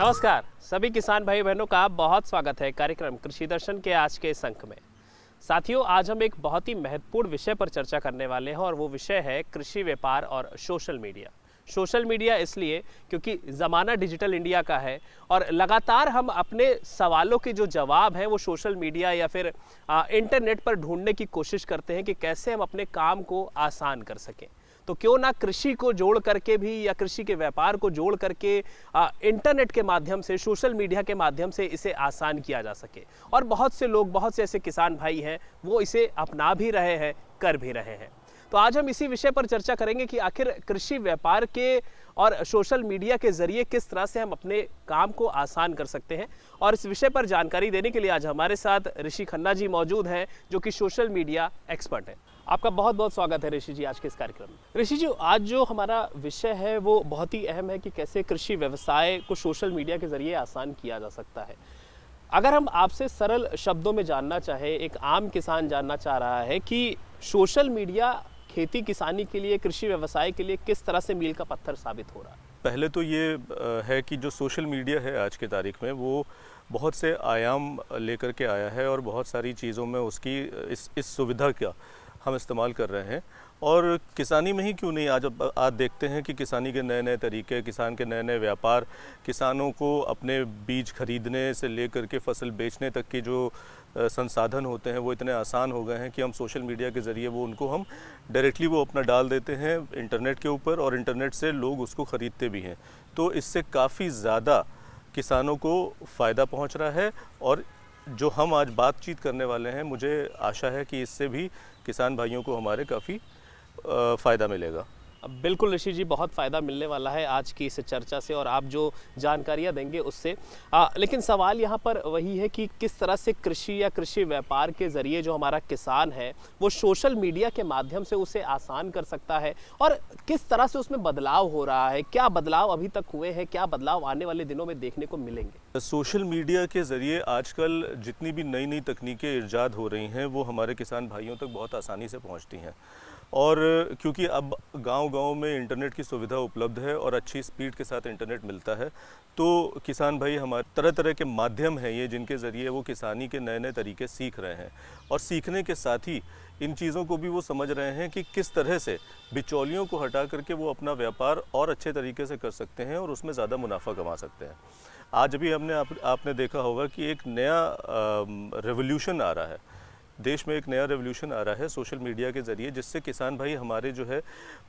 नमस्कार सभी किसान भाई बहनों का बहुत स्वागत है कार्यक्रम कृषि दर्शन के आज के इस अंक में। साथियों, आज हम एक बहुत ही महत्वपूर्ण विषय पर चर्चा करने वाले हैं और वो विषय है कृषि व्यापार और सोशल मीडिया। सोशल मीडिया इसलिए क्योंकि ज़माना डिजिटल इंडिया का है और लगातार हम अपने सवालों के जो जवाब हैं वो सोशल मीडिया या फिर इंटरनेट पर ढूंढने की कोशिश करते हैं कि कैसे हम अपने काम को आसान कर सकें। तो क्यों ना कृषि को जोड़ करके भी या कृषि के व्यापार को जोड़ करके इंटरनेट के माध्यम से, सोशल मीडिया के माध्यम से इसे आसान किया जा सके। और बहुत से लोग, बहुत से ऐसे किसान भाई हैं वो इसे अपना भी रहे हैं, कर भी रहे हैं। तो आज हम इसी विषय पर चर्चा करेंगे कि आखिर कृषि व्यापार के और सोशल मीडिया के जरिए किस तरह से हम अपने काम को आसान कर सकते हैं। और इस विषय पर जानकारी देने के लिए आज हमारे साथ ऋषि खन्ना जी मौजूद हैं, जो कि सोशल मीडिया एक्सपर्ट हैं। आपका बहुत बहुत स्वागत है ऋषि जी आज के इस कार्यक्रम में। ऋषि जी, आज जो हमारा विषय है वो बहुत ही अहम है कि कैसे कृषि व्यवसाय को सोशल मीडिया के जरिए आसान किया जा सकता है। अगर हम आपसे सरल शब्दों में जानना चाहे, एक आम किसान जानना चाह रहा है कि सोशल मीडिया खेती किसानी के लिए, कृषि व्यवसाय के लिए किस तरह से मील का पत्थर साबित हो रहा है। पहले तो ये है कि जो सोशल मीडिया है आज की तारीख में वो बहुत से आयाम लेकर के आया है और बहुत सारी चीज़ों में उसकी इस सुविधा का हम इस्तेमाल कर रहे हैं। और किसानी में ही क्यों नहीं, आज देखते हैं कि किसानी के नए नए तरीके, किसान के नए नए व्यापार, किसानों को अपने बीज खरीदने से लेकर के फसल बेचने तक के जो संसाधन होते हैं वो इतने आसान हो गए हैं कि हम सोशल मीडिया के ज़रिए हम डायरेक्टली वो अपना डाल देते हैं इंटरनेट के ऊपर और इंटरनेट से लोग उसको ख़रीदते भी हैं। तो इससे काफ़ी ज़्यादा किसानों को फ़ायदा पहुंच रहा है। और जो हम आज बातचीत करने वाले हैं, मुझे आशा है कि इससे भी किसान भाइयों को हमारे काफ़ी फ़ायदा मिलेगा। बिल्कुल ऋषि जी, बहुत फ़ायदा मिलने वाला है आज की इस चर्चा से और आप जो जानकारियाँ देंगे उससे। लेकिन सवाल यहाँ पर वही है कि किस तरह से कृषि या कृषि व्यापार के ज़रिए जो हमारा किसान है वो सोशल मीडिया के माध्यम से उसे आसान कर सकता है और किस तरह से उसमें बदलाव हो रहा है, क्या बदलाव अभी तक हुए हैं, क्या बदलाव आने वाले दिनों में देखने को मिलेंगे। सोशल मीडिया के ज़रिए आजकल जितनी भी नई नई तकनीकें ईजाद हो रही हैं वो हमारे किसान भाइयों तक बहुत आसानी से पहुँचती हैं। और क्योंकि अब गांव-गांव में इंटरनेट की सुविधा उपलब्ध है और अच्छी स्पीड के साथ इंटरनेट मिलता है, तो किसान भाई हमारे तरह तरह के माध्यम हैं ये जिनके ज़रिए वो किसानी के नए नए तरीके सीख रहे हैं। और सीखने के साथ ही इन चीज़ों को भी वो समझ रहे हैं कि किस तरह से बिचौलियों को हटा करके वो अपना व्यापार और अच्छे तरीके से कर सकते हैं और उसमें ज़्यादा मुनाफा कमा सकते हैं। आज भी आपने देखा होगा कि एक नया रेवोल्यूशन आ रहा है, देश में एक नया रेवोल्यूशन आ रहा है सोशल मीडिया के ज़रिए, जिससे किसान भाई हमारे जो है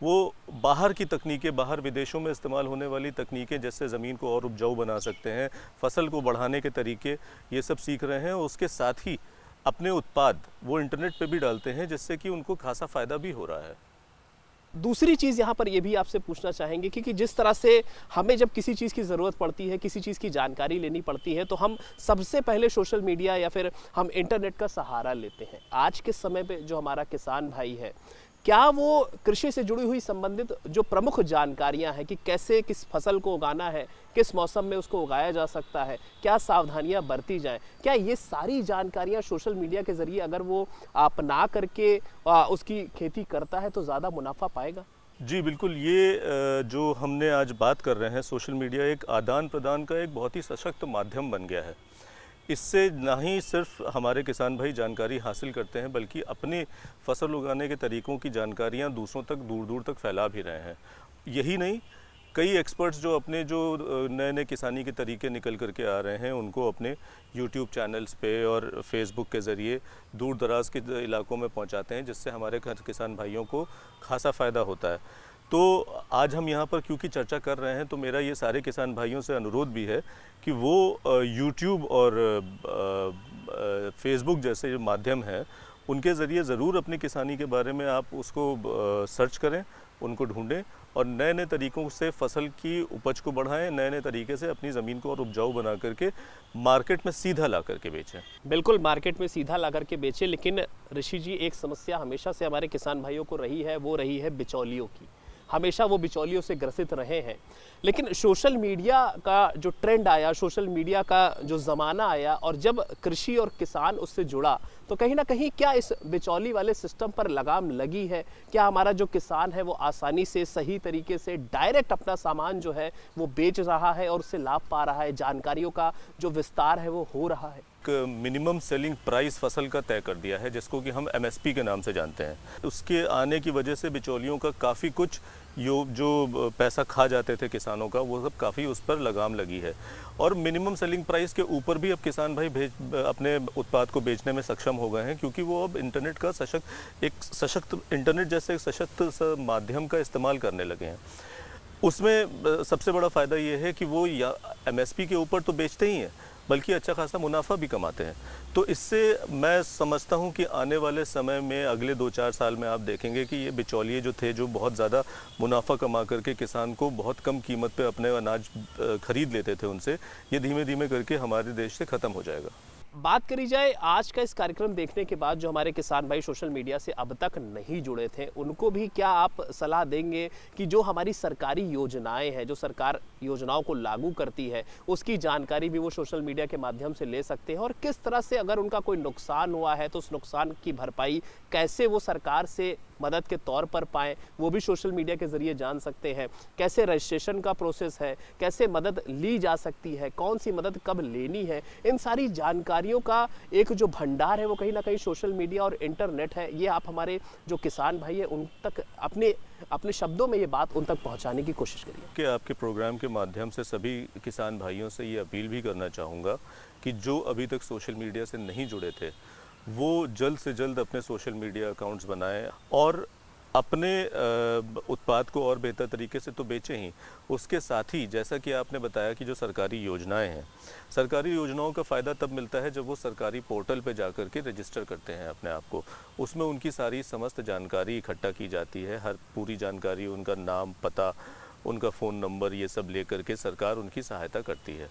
वो बाहर की तकनीकें, बाहर विदेशों में इस्तेमाल होने वाली तकनीकें, जैसे ज़मीन को और उपजाऊ बना सकते हैं, फसल को बढ़ाने के तरीके, ये सब सीख रहे हैं। और उसके साथ ही अपने उत्पाद वो इंटरनेट पे भी डालते हैं, जिससे कि उनको खासा फ़ायदा भी हो रहा है। दूसरी चीज़ यहाँ पर ये भी आपसे पूछना चाहेंगे कि जिस तरह से हमें जब किसी चीज़ की ज़रूरत पड़ती है, किसी चीज़ की जानकारी लेनी पड़ती है, तो हम सबसे पहले सोशल मीडिया या फिर हम इंटरनेट का सहारा लेते हैं। आज के समय पे जो हमारा किसान भाई है, क्या वो कृषि से जुड़ी हुई संबंधित जो प्रमुख जानकारियां हैं कि कैसे किस फसल को उगाना है, किस मौसम में उसको उगाया जा सकता है, क्या सावधानियां बरती जाएं, क्या ये सारी जानकारियां सोशल मीडिया के ज़रिए अगर वो अपना करके उसकी खेती करता है तो ज़्यादा मुनाफा पाएगा? जी बिल्कुल, ये जो हमने आज बात कर रहे हैं, सोशल मीडिया एक आदान प्रदान का एक बहुत ही सशक्त माध्यम बन गया है। इससे ना ही सिर्फ हमारे किसान भाई जानकारी हासिल करते हैं, बल्कि अपनी फसल उगाने के तरीक़ों की जानकारियां दूसरों तक, दूर दूर तक फैला भी रहे हैं। यही नहीं, कई एक्सपर्ट्स जो अपने जो नए नए किसानी के तरीके निकल करके आ रहे हैं, उनको अपने यूट्यूब चैनल्स पे और फेसबुक के ज़रिए दूर दराज के इलाकों में पहुंचाते हैं, जिससे हमारे किसान भाइयों को खासा फ़ायदा होता है। तो आज हम यहाँ पर क्योंकि चर्चा कर रहे हैं, तो मेरा ये सारे किसान भाइयों से अनुरोध भी है कि वो यूट्यूब और फेसबुक जैसे जो माध्यम हैं, उनके ज़रिए ज़रूर अपनी किसानी के बारे में आप उसको सर्च करें, उनको ढूंढें और नए नए तरीक़ों से फसल की उपज को बढ़ाएं, नए नए तरीके से अपनी ज़मीन को और उपजाऊ बना करके मार्केट में सीधा ला करके बेचें। बिल्कुल, मार्केट में सीधा ला करके बेचें। लेकिन ऋषि जी, एक समस्या हमेशा से हमारे किसान भाइयों को रही है, वो रही है बिचौलियों की। हमेशा वो बिचौलियों से ग्रसित रहे हैं। लेकिन सोशल मीडिया का जो ट्रेंड आया, सोशल मीडिया का जो ज़माना आया और जब कृषि और किसान उससे जुड़ा, तो कहीं ना कहीं क्या इस बिचौली वाले सिस्टम पर लगाम लगी है? क्या हमारा जो किसान है वो आसानी से, सही तरीके से डायरेक्ट अपना सामान जो है वो बेच रहा है और उससे लाभ पा रहा है? जानकारियों का जो विस्तार है वो हो रहा है? मिनिमम सेलिंग प्राइस फसल का तय कर दिया है, जिसको कि हम एमएसपी के नाम से जानते हैं। उसके आने की वजह से बिचौलियों का काफ़ी कुछ जो पैसा खा जाते थे किसानों का, वो सब काफ़ी उस पर लगाम लगी है। और मिनिमम सेलिंग प्राइस के ऊपर भी अब किसान भाई अपने उत्पाद को बेचने में सक्षम हो गए हैं, क्योंकि वो अब इंटरनेट का सशक्त इंटरनेट जैसे एक सशक्त माध्यम का इस्तेमाल करने लगे हैं। उसमें सबसे बड़ा फ़ायदा ये है कि वो या एमएसपी के ऊपर तो बेचते ही हैं, बल्कि अच्छा खासा मुनाफा भी कमाते हैं। तो इससे मैं समझता हूं कि आने वाले समय में, अगले 2-4 साल में आप देखेंगे कि ये बिचौलिए जो थे, जो बहुत ज़्यादा मुनाफा कमा करके किसान को बहुत कम कीमत पे अपने अनाज खरीद लेते थे उनसे, ये धीमे धीमे करके हमारे देश से ख़त्म हो जाएगा। बात करी जाए आज का इस कार्यक्रम देखने के बाद, जो हमारे किसान भाई सोशल मीडिया से अब तक नहीं जुड़े थे, उनको भी क्या आप सलाह देंगे कि जो हमारी सरकारी योजनाएं हैं, जो सरकार योजनाओं को लागू करती है, उसकी जानकारी भी वो सोशल मीडिया के माध्यम से ले सकते हैं? और किस तरह से अगर उनका कोई नुकसान हुआ है तो उस नुकसान की भरपाई कैसे वो सरकार से मदद के तौर पर पाएँ, वो भी सोशल मीडिया के ज़रिए जान सकते हैं? कैसे रजिस्ट्रेशन का प्रोसेस है, कैसे मदद ली जा सकती है, कौन सी मदद कब लेनी है, इन सारी जानकारियों का एक जो भंडार है वो कहीं ना कहीं सोशल मीडिया और इंटरनेट है। ये आप हमारे जो किसान भाई है उन तक अपने शब्दों में ये बात उन तक पहुंचाने की कोशिश करिए। कि आपके प्रोग्राम के माध्यम से सभी किसान भाइयों से ये अपील भी करना चाहूँगा कि जो अभी तक सोशल मीडिया से नहीं जुड़े थे, वो जल्द से जल्द अपने सोशल मीडिया अकाउंट्स बनाएं और अपने उत्पाद को और बेहतर तरीके से तो बेचें ही, उसके साथ ही जैसा कि आपने बताया कि जो सरकारी योजनाएं हैं, सरकारी योजनाओं का फ़ायदा तब मिलता है जब वो सरकारी पोर्टल पे जा कर के रजिस्टर करते हैं अपने आप को। उसमें उनकी सारी समस्त जानकारी इकट्ठा की जाती है, हर पूरी जानकारी, उनका नाम, पता, उनका फ़ोन नंबर, ये सब ले करके सरकार उनकी सहायता करती है।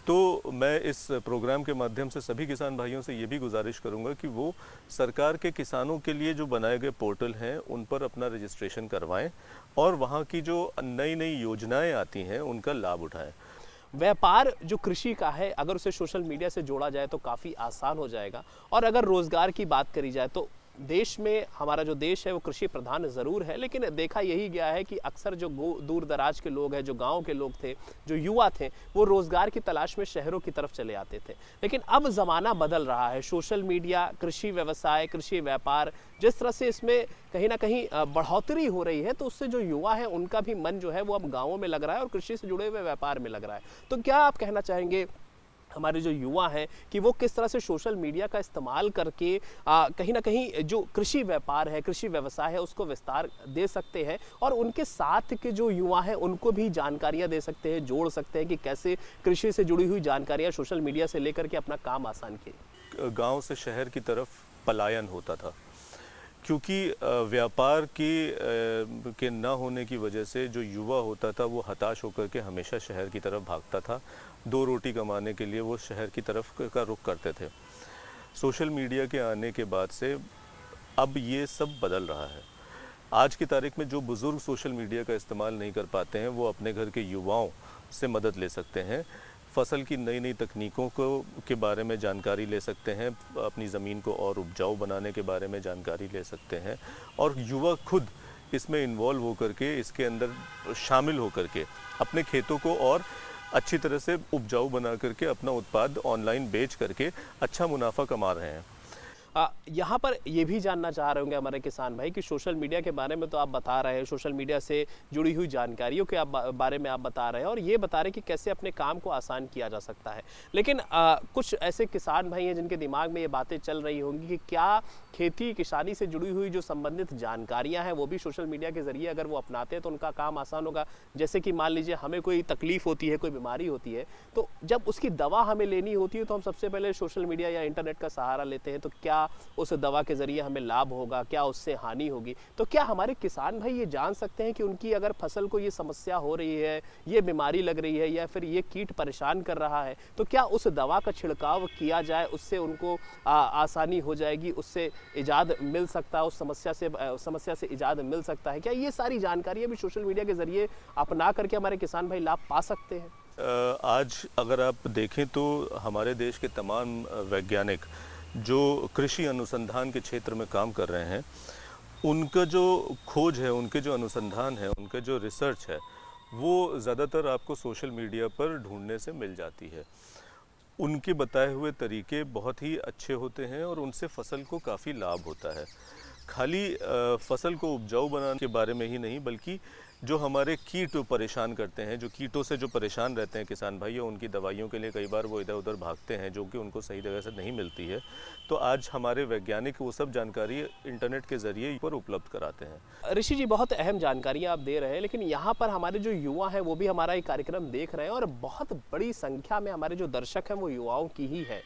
तो मैं इस प्रोग्राम के माध्यम से सभी किसान भाइयों से ये भी गुजारिश करूंगा कि वो सरकार के किसानों के लिए जो बनाए गए पोर्टल हैं उन पर अपना रजिस्ट्रेशन करवाएं और वहाँ की जो नई नई योजनाएं आती हैं उनका लाभ उठाएं। व्यापार जो कृषि का है, अगर उसे सोशल मीडिया से जोड़ा जाए तो काफ़ी आसान हो जाएगा। और अगर रोज़गार की बात करी जाए तो देश में, हमारा जो देश है वो कृषि प्रधान ज़रूर है, लेकिन देखा यही गया है कि अक्सर जो दूर दराज के लोग हैं, जो गांव के लोग थे, जो युवा थे, वो रोज़गार की तलाश में शहरों की तरफ चले आते थे। लेकिन अब ज़माना बदल रहा है। सोशल मीडिया, कृषि व्यवसाय, कृषि व्यापार, जिस तरह से इसमें कहीं ना कहीं बढ़ोतरी हो रही है, तो उससे जो युवा है उनका भी मन जो है वो अब गाँवों में लग रहा है और कृषि से जुड़े हुए व्यापार में लग रहा है। तो क्या आप कहना चाहेंगे हमारे जो युवा हैं कि वो किस तरह से सोशल मीडिया का इस्तेमाल करके कहीं ना कहीं जो कृषि व्यापार है, कृषि व्यवसाय है, उसको विस्तार दे सकते हैं और उनके साथ के जो युवा हैं उनको भी जानकारियां दे सकते हैं, जोड़ सकते हैं कि कैसे कृषि से जुड़ी हुई जानकारियां सोशल मीडिया से लेकर के अपना काम आसान किए? गांव से शहर की तरफ पलायन होता था, क्योंकि व्यापार के न होने की वजह से जो युवा होता था वो हताश होकर के हमेशा शहर की तरफ भागता था। 2 रोटी कमाने के लिए वो शहर की तरफ का रुख करते थे। सोशल मीडिया के आने के बाद से अब ये सब बदल रहा है। आज की तारीख में जो बुज़ुर्ग सोशल मीडिया का इस्तेमाल नहीं कर पाते हैं, वो अपने घर के युवाओं से मदद ले सकते हैं। फसल की नई नई तकनीकों के बारे में जानकारी ले सकते हैं, अपनी ज़मीन को और उपजाऊ बनाने के बारे में जानकारी ले सकते हैं और युवा खुद इसमें इन्वॉल्व होकर के, इसके अंदर शामिल होकर के अपने खेतों को और अच्छी तरह से उपजाऊ बना करके अपना उत्पाद ऑनलाइन बेच करके अच्छा मुनाफा कमा रहे हैं। यहाँ पर ये भी जानना चाह रहे होंगे हमारे किसान भाई कि सोशल मीडिया के बारे में तो आप बता रहे हैं, सोशल मीडिया से जुड़ी हुई जानकारियों के बारे में आप बता रहे हैं और ये बता रहे हैं कि कैसे अपने काम को आसान किया जा सकता है। लेकिन कुछ ऐसे किसान भाई हैं जिनके दिमाग में ये बातें चल रही होंगी कि क्या खेती किसानी से जुड़ी हुई जो संबंधित जानकारियाँ हैं वो भी सोशल मीडिया के ज़रिए अगर वो अपनाते हैं तो उनका काम आसान होगा। जैसे कि मान लीजिए हमें कोई तकलीफ़ होती है, कोई बीमारी होती है, तो जब उसकी दवा हमें लेनी होती है तो हम सबसे पहले सोशल मीडिया या इंटरनेट का सहारा लेते हैं। तो क्या क्या उस दवा के ज़रिए हमें लाभ होगा, क्या उससे हानि होगी। तो क्या हमारे किसान भाई ये जान सकते हैं कि उनकी अगर फसल को ये समस्या हो रही है, ये बीमारी लग रही है या फिर ये कीट परेशान कर रहा है, तो क्या उस दवा का छिड़काव किया जाए, उससे उनको आसानी हो जाएगी, उससे इजाद मिल सकता है, उस समस्या से इजाद मिल सकता है? क्या ये सारी जानकारियाँ भी सोशल मीडिया के ज़रिए अपना करके हमारे किसान भाई लाभ पा सकते हैं? आज अगर आप देखें तो हमारे देश के तमाम वैज्ञानिक जो कृषि अनुसंधान के क्षेत्र में काम कर रहे हैं, उनका जो खोज है, उनके जो अनुसंधान है, उनका जो रिसर्च है, वो ज़्यादातर आपको सोशल मीडिया पर ढूंढने से मिल जाती है। उनके बताए हुए तरीके बहुत ही अच्छे होते हैं और उनसे फसल को काफ़ी लाभ होता है। खाली फसल को उपजाऊ बनाने के बारे में ही नहीं, बल्कि जो हमारे कीट परेशान करते हैं, जो कीटों से जो परेशान रहते हैं किसान भाई, उनकी दवाइयों के लिए कई बार वो इधर उधर भागते हैं, जो कि उनको सही जगह से नहीं मिलती है। तो आज हमारे वैज्ञानिक वो सब जानकारी इंटरनेट के ज़रिए पर उपलब्ध कराते हैं। ऋषि जी, बहुत अहम जानकारियाँ आप दे रहे हैं, लेकिन यहाँ पर हमारे जो युवा हैं वो भी हमारा ये कार्यक्रम देख रहे हैं और बहुत बड़ी संख्या में हमारे जो दर्शक हैं वो युवाओं की ही है।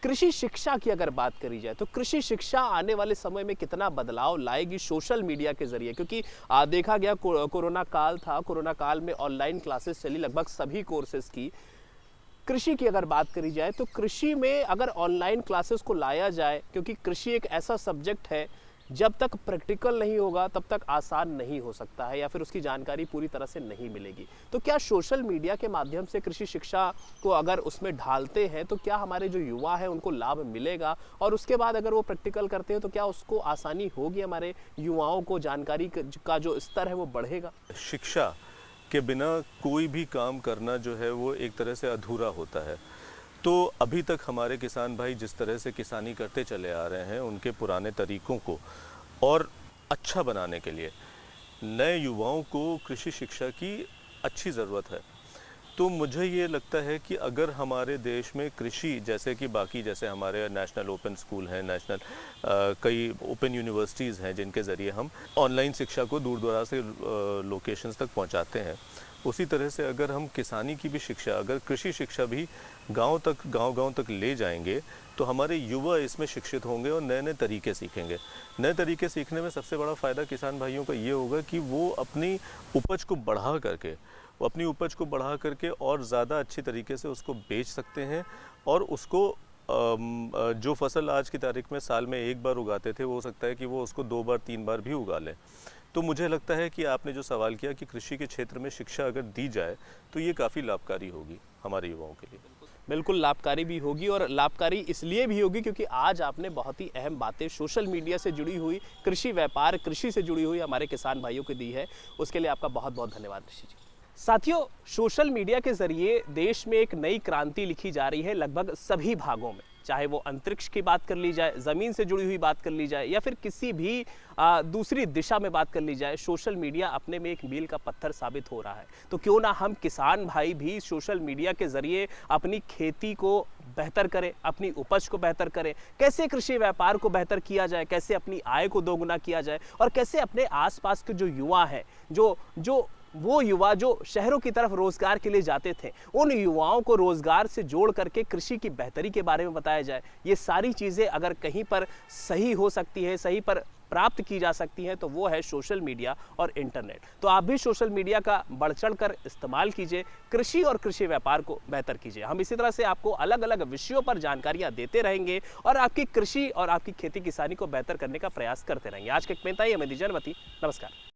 कृषि शिक्षा की अगर बात करी जाए तो कृषि शिक्षा आने वाले समय में कितना बदलाव लाएगी सोशल मीडिया के जरिए? क्योंकि देखा गया कोरोना काल था, कोरोना काल में ऑनलाइन क्लासेस चली लगभग सभी कोर्सेज की। कृषि की अगर बात करी जाए तो कृषि में अगर ऑनलाइन क्लासेस को लाया जाए, क्योंकि कृषि एक ऐसा सब्जेक्ट है जब तक प्रैक्टिकल नहीं होगा तब तक आसान नहीं हो सकता है या फिर उसकी जानकारी पूरी तरह से नहीं मिलेगी। तो क्या सोशल मीडिया के माध्यम से कृषि शिक्षा को अगर उसमें ढालते हैं तो क्या हमारे जो युवा हैं उनको लाभ मिलेगा, और उसके बाद अगर वो प्रैक्टिकल करते हैं तो क्या उसको आसानी होगी, हमारे युवाओं को जानकारी का जो स्तर है वो बढ़ेगा? शिक्षा के बिना कोई भी काम करना जो है वो एक तरह से अधूरा होता है। तो अभी तक हमारे किसान भाई जिस तरह से किसानी करते चले आ रहे हैं, उनके पुराने तरीकों को और अच्छा बनाने के लिए नए युवाओं को कृषि शिक्षा की अच्छी ज़रूरत है। तो मुझे ये लगता है कि अगर हमारे देश में कृषि जैसे कि बाकी, जैसे हमारे नेशनल ओपन स्कूल हैं, कई ओपन यूनिवर्सिटीज़ हैं जिनके ज़रिए हम ऑनलाइन शिक्षा को दूर दराज से लोकेशंस तक पहुंचाते हैं, उसी तरह से अगर हम किसानी की भी शिक्षा, अगर कृषि शिक्षा भी गांव तक ले जाएंगे तो हमारे युवा इसमें शिक्षित होंगे और नए नए तरीके सीखेंगे। नए तरीके सीखने में सबसे बड़ा फ़ायदा किसान भाइयों का ये होगा कि वो अपनी उपज को बढ़ा करके और ज़्यादा अच्छी तरीके से उसको बेच सकते हैं और उसको जो फसल आज की तारीख में साल में एक बार उगाते थे, वो हो सकता है कि वो उसको 2 बार 3 बार भी उगा लें। तो मुझे लगता है कि आपने जो सवाल किया कि कृषि के क्षेत्र में शिक्षा अगर दी जाए तो ये काफ़ी लाभकारी होगी हमारे युवाओं के लिए। बिल्कुल लाभकारी भी होगी, और लाभकारी इसलिए भी होगी क्योंकि आज आपने बहुत ही अहम बातें सोशल मीडिया से जुड़ी हुई, कृषि व्यापार, कृषि से जुड़ी हुई हमारे किसान भाइयों को दी है। उसके लिए आपका बहुत बहुत धन्यवाद ऋषि जी। साथियों, सोशल मीडिया के जरिए देश में एक नई क्रांति लिखी जा रही है लगभग सभी भागों में, चाहे वो अंतरिक्ष की बात कर ली जाए, ज़मीन से जुड़ी हुई बात कर ली जाए या फिर किसी भी दूसरी दिशा में बात कर ली जाए। सोशल मीडिया अपने में एक मील का पत्थर साबित हो रहा है। तो क्यों ना हम किसान भाई भी सोशल मीडिया के ज़रिए अपनी खेती को बेहतर करें, अपनी उपज को बेहतर करें, कैसे कृषि व्यापार को बेहतर किया जाए, कैसे अपनी आय को दोगुना किया जाए और कैसे अपने आसपास के जो युवा हैं, वो युवा जो शहरों की तरफ रोजगार के लिए जाते थे, उन युवाओं को रोजगार से जोड़ करके कृषि की बेहतरी के बारे में बताया जाए। ये सारी चीज़ें अगर कहीं पर सही हो सकती है, सही पर प्राप्त की जा सकती हैं, तो वो है सोशल मीडिया और इंटरनेट। तो आप भी सोशल मीडिया का बढ़ चढ़ कर इस्तेमाल कीजिए, कृषि और कृषि व्यापार को बेहतर कीजिए। हम इसी तरह से आपको अलग अलग विषयों पर जानकारियां देते रहेंगे और आपकी कृषि और आपकी खेती किसानी को बेहतर करने का प्रयास करते रहेंगे। आज के मैं दीजिए अनुमति। नमस्कार।